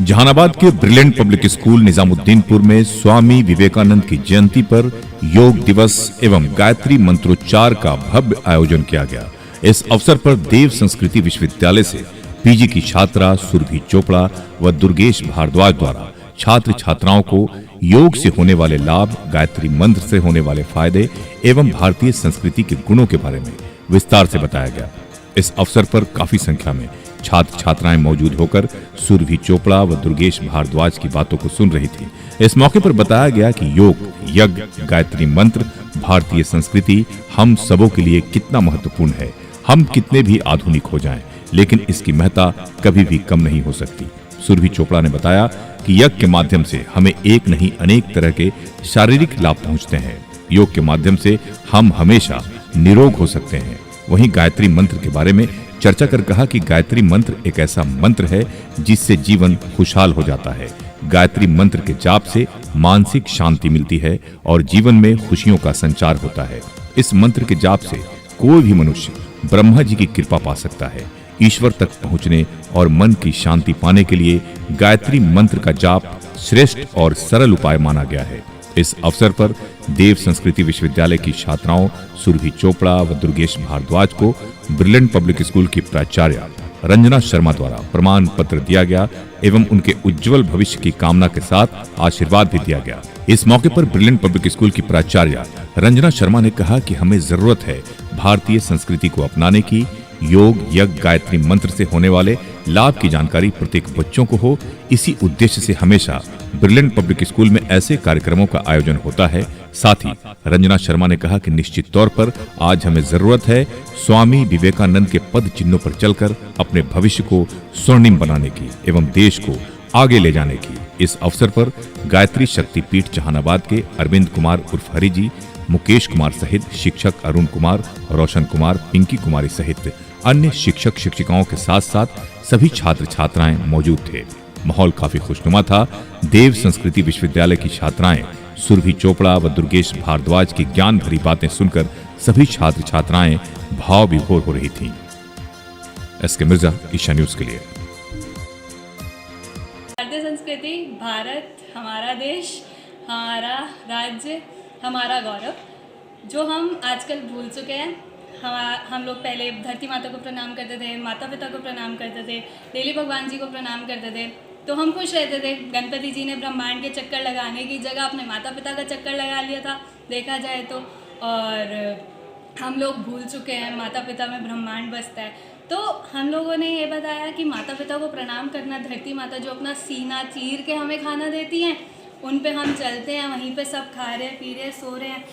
जहानाबाद के brilliant public school Nizamuddinpur में स्वामी विवेकानंद की जयंती पर योग दिवस एवं गायत्री मंत्रोच्चार का भव्य आयोजन किया गया। इस अवसर पर देव संस्कृति विश्वविद्यालय से पीजी की छात्रा सुरभि चोपड़ा व दुर्गेश भारद्वाज द्वारा छात्र छात्राओं को योग से होने वाले लाभ, गायत्री मंत्र से होने वाले फायदे एवं भारतीय संस्कृति के गुणों के बारे में विस्तार से बताया गया। इस अवसर पर काफी संख्या में छात्र छात्राएं मौजूद होकर सुरभि चोपड़ा व दुर्गेश भारद्वाज की बातों को सुन रही थी। इस मौके पर बताया गया कि योग, यज्ञ, गायत्री मंत्र, भारतीय संस्कृति हम सबों के लिए कितना महत्वपूर्ण है। हम कितने भी आधुनिक हो जाएं, लेकिन इसकी महत्ता कभी भी कम नहीं हो सकती। सुरभि चोपड़ा ने बताया कि यज्ञ के माध्यम से हमें एक नहीं अनेक तरह के शारीरिक लाभ पहुंचते हैं। योग के माध्यम से हम हमेशा निरोग हो सकते हैं। वहीं गायत्री मंत्र के बारे में चर्चा कर कहा कि गायत्री मंत्र एक ऐसा मंत्र है जिससे जीवन खुशहाल हो जाता है। गायत्री मंत्र के जाप से मानसिक शांति मिलती है और जीवन में खुशियों का संचार होता है। इस मंत्र के जाप से कोई भी मनुष्य ब्रह्मा जी की कृपा पा सकता है। ईश्वर तक पहुंचने और मन की शांति पाने के लिए गायत्री मंत्र का जाप श्रेष्ठ और सरल उपाय माना गया है। इस अवसर पर देव संस्कृति विश्वविद्यालय की छात्राओं सुरभि चोपड़ा व दुर्गेश भारद्वाज को ब्रिलियंट पब्लिक स्कूल की प्राचार्य रंजना शर्मा द्वारा प्रमाण पत्र दिया गया एवं उनके उज्जवल भविष्य की कामना के साथ आशीर्वाद भी दिया गया। इस मौके पर ब्रिलियंट पब्लिक स्कूल की प्राचार्य रंजना शर्मा ने कहा कि हमें जरूरत है भारतीय संस्कृति को अपनाने की। योग, यज्ञ, गायत्री मंत्र से होने वाले लाभ की जानकारी प्रत्येक बच्चों को हो। इसी उद्देश्य से हमेशा ब्रिलियंट पब्लिक स्कूल में ऐसे कार्यक्रमों का आयोजन होता है। साथ ही रंजना शर्मा ने कहा कि निश्चित तौर पर आज हमें जरूरत है स्वामी विवेकानंद के पद चिन्हों पर चलकर अपने भविष्य को स्वर्णिम बनाने की एवं देश को आगे ले जाने की। इस अवसर पर गायत्री शक्तिपीठ जहानाबाद के अरविंद कुमार उर्फ हरि जी, मुकेश कुमार सहित शिक्षक अरुण कुमार, रोशन कुमार, पिंकी कुमारी सहित अन्य शिक्षक शिक्षिकाओं के साथ साथ सभी छात्र छात्राएं मौजूद थे। माहौल काफी खुशनुमा था। देव संस्कृति विश्वविद्यालय की छात्राएं सुरभि चोपड़ा व दुर्गेश भारद्वाज की ज्ञान भरी बातें सुनकर सभी छात्र छात्राएं भाव विभोर हो रही थीं। एसके मिर्जा, ईशा न्यूज के लिए। भारतीय संस्कृति, भारत हमारा देश, हमारा राज्य, हमारा गौरव, जो हम आजकल भूल चुके हैं। हम लोग पहले धरती माता को प्रणाम करते थे, माता पिता को प्रणाम करते थे, डेली भगवान जी को प्रणाम करते थे, तो हम खुश रहते थे। गणपति जी ने ब्रह्मांड के चक्कर लगाने की जगह अपने माता पिता का चक्कर लगा लिया था, देखा जाए तो। और हम लोग भूल चुके हैं माता पिता में ब्रह्मांड बसता है। तो हम लोगों ने ये बताया कि माता पिता को प्रणाम करना, धरती माता जो अपना सीना चीर के हमें खाना देती हैं, उन पे हम चलते हैं, वहीं पे सब खा रहे हैं, पी रहे हैं, सो रहे हैं,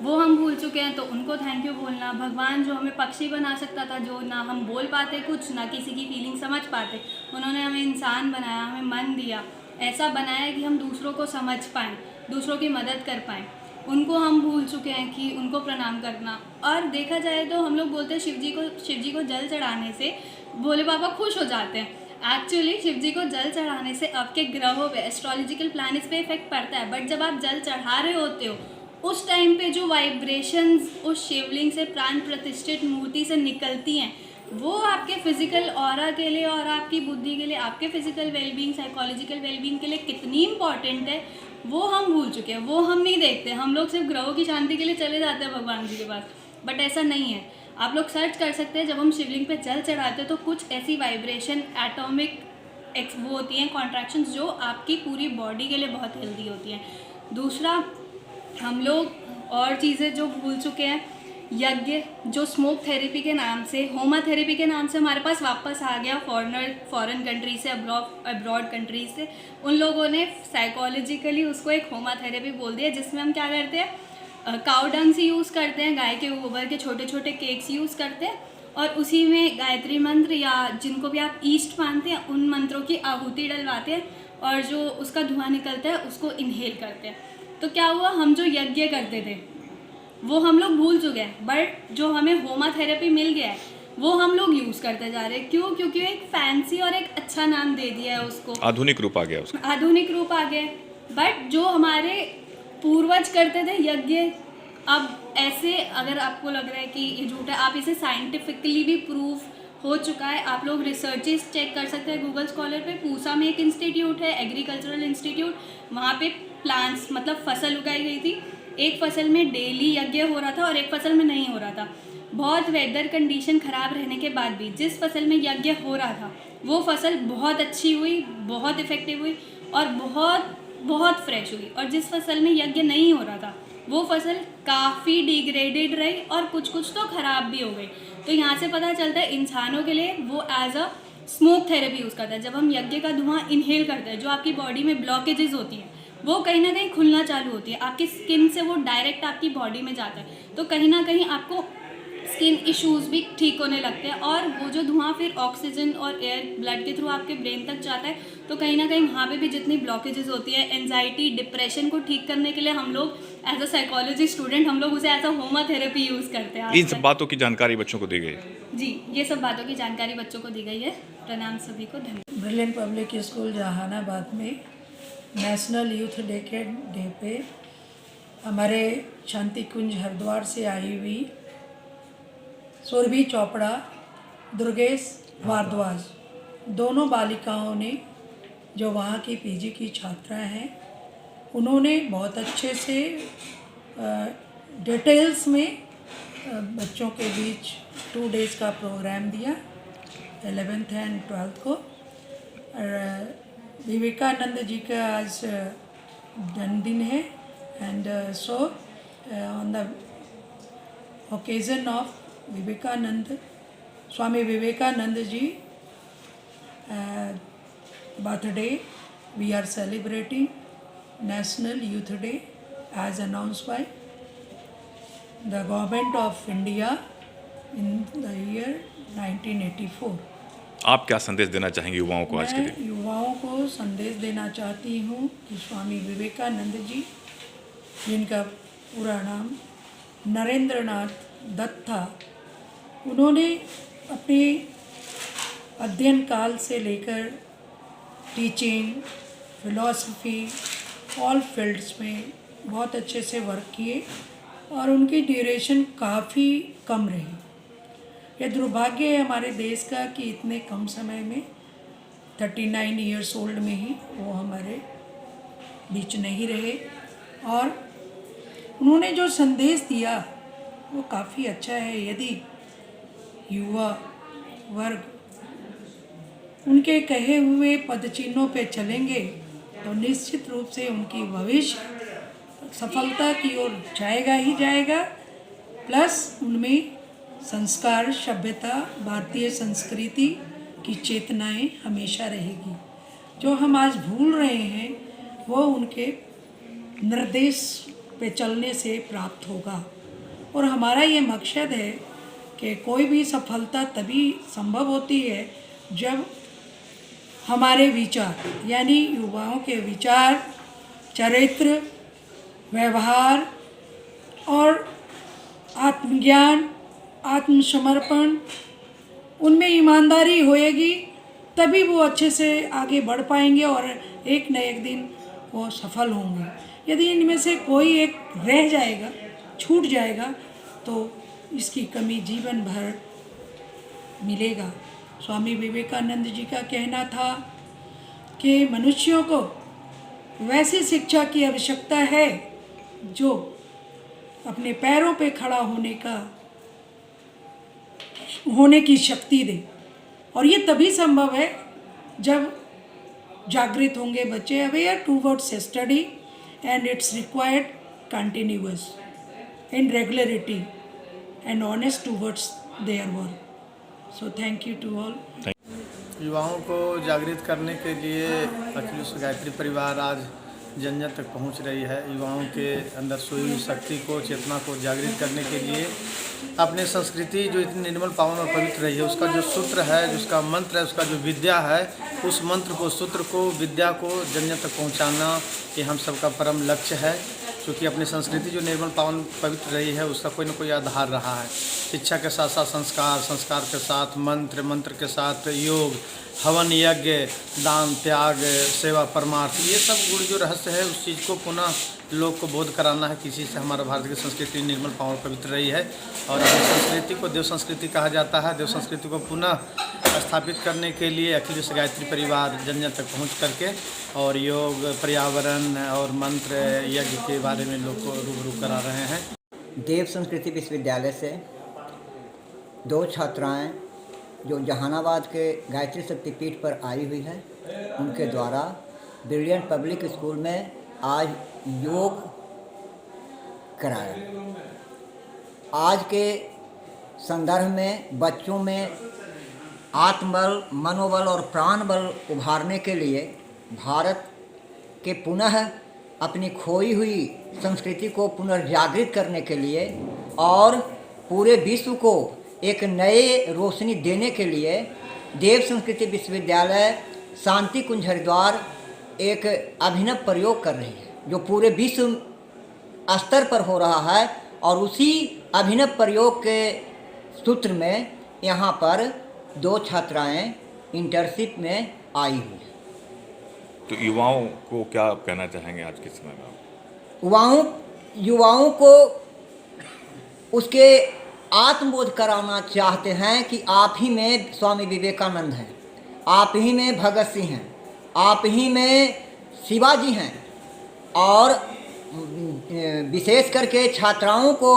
वो हम भूल चुके हैं। तो उनको थैंक यू बोलना। भगवान जो हमें पक्षी बना सकता था, जो ना हम बोल पाते कुछ, ना किसी की फीलिंग समझ पाते, उन्होंने हमें इंसान बनाया, हमें मन दिया, ऐसा बनाया कि हम दूसरों को समझ पाएँ, दूसरों की मदद कर पाएँ। उनको हम भूल चुके हैं कि उनको प्रणाम करना। और देखा जाए तो हम लोग बोलते हैं शिव जी को जल चढ़ाने से भोले बाबा खुश हो जाते हैं। एक्चुअली शिव जी को जल चढ़ाने से आपके ग्रहों पे, एस्ट्रोलॉजिकल प्लैनेट्स पे इफेक्ट पड़ता है। बट जब आप जल चढ़ा रहे होते हो, उस टाइम पे जो वाइब्रेशंस उस शिवलिंग से, प्राण प्रतिष्ठित मूर्ति से निकलती हैं, वो आपके फिजिकल ऑरा के लिए और आपकी बुद्धि के लिए, आपके फिजिकल वेलबींग, साइकोलॉजिकल वेलबींग के लिए कितनी इंपॉर्टेंट है, वो हम भूल चुके हैं। वो हम नहीं देखते। हम लोग सिर्फ ग्रहों की शांति के लिए चले जाते हैं भगवान जी के पास, बट ऐसा नहीं है। आप लोग सर्च कर सकते हैं, जब हम शिवलिंग पे जल चढ़ाते हैं तो कुछ ऐसी वाइब्रेशन, एटॉमिक वो होती हैं, कॉन्ट्रैक्शंस, जो आपकी पूरी बॉडी के लिए बहुत हेल्दी होती हैं। दूसरा, हम लोग और चीज़ें जो भूल चुके हैं, यज्ञ जो स्मोक थेरेपी के नाम से, होमा थेरेपी के नाम से हमारे पास वापस आ गया फॉरेन कंट्री से, अब्रॉड कंट्री से। उन लोगों ने साइकोलॉजिकली उसको एक होमा थेरेपी बोल दिया, जिसमें हम क्या करते हैं, काउ डंग से यूज़ करते हैं, गाय के गोबर के छोटे छोटे केक्स यूज़ करते हैं, और उसी में गायत्री मंत्र या जिनको भी आप ईस्ट मानते हैं, उन मंत्रों की आहुति डलवाते हैं, और जो उसका धुआं निकलता है उसको इनहेल करते हैं। तो क्या हुआ, हम जो यज्ञ करते थे वो हम लोग भूल चुके हैं, बट जो हमें होमा थेरेपी मिल गया है वो हम लोग यूज़ करते जा रहे हैं। क्यों? क्योंकि एक फैंसी और एक अच्छा नाम दे दिया है उसको, आधुनिक रूप आ गया उसका, आधुनिक रूप आ गया। बट जो हमारे पूर्वज करते थे यज्ञ, अब ऐसे अगर आपको लग रहा है कि ये झूठ है, आप इसे साइंटिफिकली भी प्रूफ हो चुका है। आप लोग रिसर्चेस चेक कर सकते हैं गूगल स्कॉलर पे। पूसा में एक इंस्टीट्यूट है, एग्रीकल्चरल इंस्टीट्यूट, वहाँ पे प्लांट्स मतलब फसल उगाई गई थी। एक फसल में डेली यज्ञ हो रहा था और एक फसल में नहीं हो रहा था। बहुत वेदर कंडीशन ख़राब रहने के बाद भी जिस फसल में यज्ञ हो रहा था वो फसल बहुत अच्छी हुई, बहुत इफ़ेक्टिव हुई और बहुत बहुत फ्रेश हुई। और जिस फसल में यज्ञ नहीं हो रहा था वो फसल काफ़ी डिग्रेडेड रही और कुछ कुछ तो ख़राब भी हो गई। तो यहाँ से पता चलता है इंसानों के लिए वो as a smoke therapy use करता है। जब हम यज्ञ का धुआं इनहेल करते हैं, जो आपकी बॉडी में ब्लॉकेजेस होती हैं वो कहीं ना कहीं खुलना चालू होती है, आपकी स्किन से वो डायरेक्ट आपकी बॉडी में जाता है, तो कहीं ना कहीं आपको स्किन इश्यूज़ भी ठीक होने लगते हैं। और वो जो धुआं फिर ऑक्सीजन और एयर ब्लड के थ्रू आपके ब्रेन तक जाता है, तो कहीं ना कहीं वहाँ पे भी जितनी ब्लॉकेजेस होती है, एंजाइटी, डिप्रेशन को ठीक करने के लिए हम लोग एज अ साइकोलॉजी स्टूडेंट हम लोग उसे एज अ होमा थेरेपी यूज़ करते हैं। इन सब बातों की जानकारी बच्चों को दी गई। जी, ये सब बातों की जानकारी बच्चों को दी गई है। प्रणाम सभी को, धन्यवाद। ब्रिलियंट पब्लिक स्कूल जहानाबाद में नेशनल यूथ डे पे हमारे शांति कुंज हरिद्वार से आई हुई सुरभि चोपड़ा, दुर्गेश भारद्वाज, दोनों बालिकाओं ने, जो वहाँ की पीजी की छात्रा हैं, उन्होंने बहुत अच्छे से डिटेल्स में बच्चों के बीच 2 डेज़ का प्रोग्राम दिया 11th एंड 12th को। विवेकानंद जी का आज जन्मदिन है and so on the occasion of Vivekananda, Swami Vivekananda ji birthday, we are celebrating National Youth Day as announced by the Government of India in the year 1984. आप क्या संदेश देना चाहेंगे युवाओं को आज के दिन? मैं युवाओं को संदेश देना चाहती हूँ कि स्वामी विवेकानंद जी, जिनका पूरा नाम नरेंद्रनाथ दत्त था, उन्होंने अपने अध्ययन काल से लेकर टीचिंग, फिलॉसफी, ऑल फील्ड्स में बहुत अच्छे से वर्क किए और उनकी ड्यूरेशन काफ़ी कम रही। यह दुर्भाग्य है हमारे देश का कि इतने कम समय में 39 ईयर्स ओल्ड में ही वो हमारे बीच नहीं रहे। और उन्होंने जो संदेश दिया वो काफ़ी अच्छा है। यदि युवा वर्ग उनके कहे हुए पदचिन्हों पे चलेंगे तो निश्चित रूप से उनकी भविष्य सफलता की ओर जाएगा ही जाएगा। प्लस उनमें संस्कार, सभ्यता, भारतीय संस्कृति की चेतनाएं हमेशा रहेगी। जो हम आज भूल रहे हैं वो उनके निर्देश पे चलने से प्राप्त होगा। और हमारा ये मकसद है कि कोई भी सफलता तभी संभव होती है जब हमारे विचार, यानी युवाओं के विचार, चरित्र, व्यवहार और आत्मज्ञान, आत्मसमर्पण, उनमें ईमानदारी होएगी, तभी वो अच्छे से आगे बढ़ पाएंगे और एक न एक दिन वो सफल होंगे। यदि इनमें से कोई एक रह जाएगा, छूट जाएगा, तो इसकी कमी जीवन भर मिलेगा। स्वामी विवेकानंद जी का कहना था कि मनुष्यों को वैसी शिक्षा की आवश्यकता है जो अपने पैरों पे खड़ा होने की शक्ति दे। और ये तभी संभव है जब जागृत होंगे बच्चे, aware towards study and it's required continuous in regularity and honest towards their work. So thank you to all. युवाओं को जागृत करने के लिए अखिलेश गायत्री परिवार आज जन जन तक पहुंच रही है। युवाओं के अंदर सोई हुई शक्ति को, चेतना को जागृत करने के लिए अपनी संस्कृति जो इतनी निर्मल, पावन और पवित्र रही है, उसका जो सूत्र है, जिसका मंत्र है, उसका जो विद्या है, उस मंत्र को, सूत्र को, विद्या को जन जन तक पहुँचाना ये हम सबका परम लक्ष्य है। क्योंकि अपनी संस्कृति जो निर्मल, पावन, पवित्र रही है, उसका कोई न कोई आधार रहा है। शिक्षा के साथ साथ संस्कार, संस्कार के साथ मंत्र, मंत्र के साथ योग, हवन, यज्ञ, दान, त्याग, सेवा, परमार्थ, ये सब गुण जो रहस्य है उस चीज़ को पुनः लोग को बोध कराना है कि इसी से हमारा भारत की संस्कृति निर्मल पावन पवित्र रही है। और इस संस्कृति को देव संस्कृति कहा जाता है। देव संस्कृति को पुनः स्थापित करने के लिए अखिल विश्व गायत्री परिवार जन जन तक पहुँच करके और योग, पर्यावरण और मंत्र यज्ञ के बारे में लोग को रूबरू करा रहे हैं। देव संस्कृति विश्वविद्यालय से 2 छात्राएं जो जहानाबाद के गायत्री शक्तिपीठ पर आई हुई है, उनके द्वारा ब्रिलियंट पब्लिक स्कूल में आज योग कराया। आज के संदर्भ में बच्चों में आत्मबल, मनोबल और प्राण बल उभारने के लिए, भारत के पुनः अपनी खोई हुई संस्कृति को पुनर्जागृत करने के लिए और पूरे विश्व को एक नए रोशनी देने के लिए देव संस्कृति विश्वविद्यालय शांति कुंज हरिद्वार एक अभिनव प्रयोग कर रही है, जो पूरे विश्व स्तर पर हो रहा है। और उसी अभिनव प्रयोग के सूत्र में यहाँ पर 2 छात्राएं इंटर्नशिप में आई हुई हैं। तो युवाओं को क्या कहना चाहेंगे आज के समय में? युवाओं को उसके आत्मबोध कराना चाहते हैं कि आप ही में स्वामी विवेकानंद हैं, आप ही में भगत सिंह हैं, आप ही में शिवाजी हैं। और विशेष करके छात्राओं को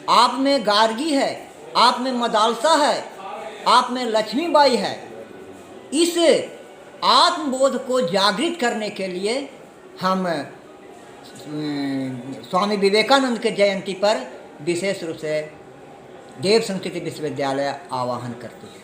आप में गार्गी है, आप में मदालसा है, आप में लक्ष्मीबाई है। इस आत्मबोध को जागृत करने के लिए हम स्वामी विवेकानंद के जयंती पर विशेष रूप से देव संस्कृति विश्वविद्यालय आह्वान करते हैं।